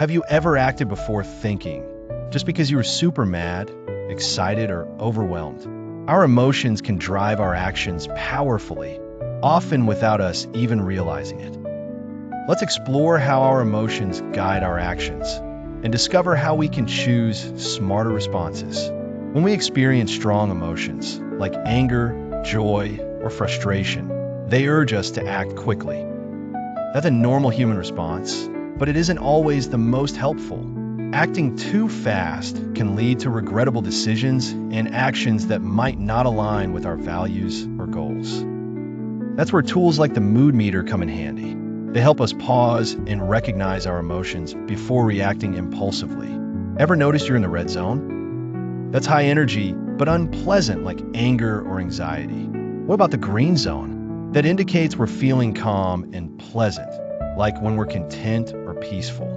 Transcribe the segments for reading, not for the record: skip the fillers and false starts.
Have you ever acted before thinking, just because you were super mad, excited, or overwhelmed? Our emotions can drive our actions powerfully, often without us even realizing it. Let's explore how our emotions guide our actions and discover how we can choose smarter responses. When we experience strong emotions like anger, joy, or frustration, they urge us to act quickly. That's a normal human response, but it isn't always the most helpful. Acting too fast can lead to regrettable decisions and actions that might not align with our values or goals. That's where tools like the mood meter come in handy. They help us pause and recognize our emotions before reacting impulsively. Ever notice you're in the red zone? That's high energy, but unpleasant, like anger or anxiety. What about the green zone? That indicates we're feeling calm and pleasant, like when we're content or peaceful.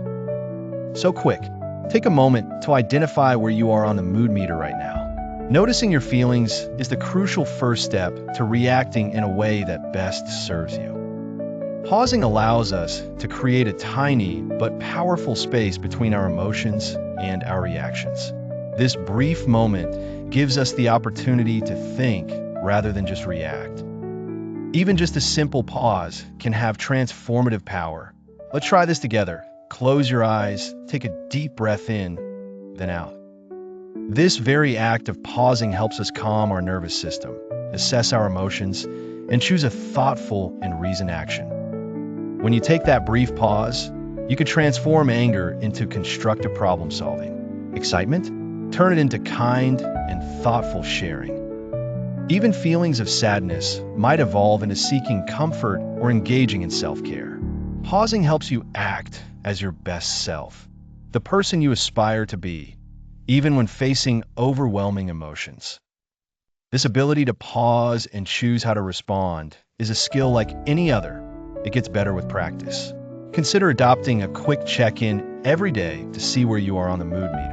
So quick, take a moment to identify where you are on the mood meter right now. Noticing your feelings is the crucial first step to reacting in a way that best serves you. Pausing allows us to create a tiny but powerful space between our emotions and our reactions. This brief moment gives us the opportunity to think rather than just react. Even just a simple pause can have transformative power. Let's try this together. Close your eyes, take a deep breath in, then out. This very act of pausing helps us calm our nervous system, assess our emotions, and choose a thoughtful and reasoned action. When you take that brief pause, you can transform anger into constructive problem solving. Excitement? Turn it into kind and thoughtful sharing. Even feelings of sadness might evolve into seeking comfort or engaging in self-care. Pausing helps you act as your best self, the person you aspire to be, even when facing overwhelming emotions. This ability to pause and choose how to respond is a skill like any other. It gets better with practice. Consider adopting a quick check-in every day to see where you are on the mood meter.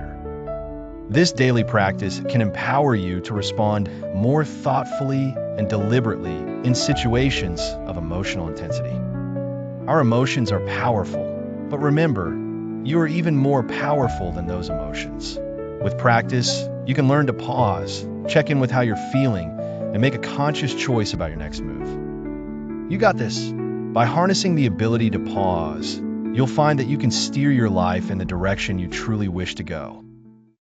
This daily practice can empower you to respond more thoughtfully and deliberately in situations of emotional intensity. Our emotions are powerful, but remember, you are even more powerful than those emotions. With practice, you can learn to pause, check in with how you're feeling, and make a conscious choice about your next move. You got this. By harnessing the ability to pause, you'll find that you can steer your life in the direction you truly wish to go.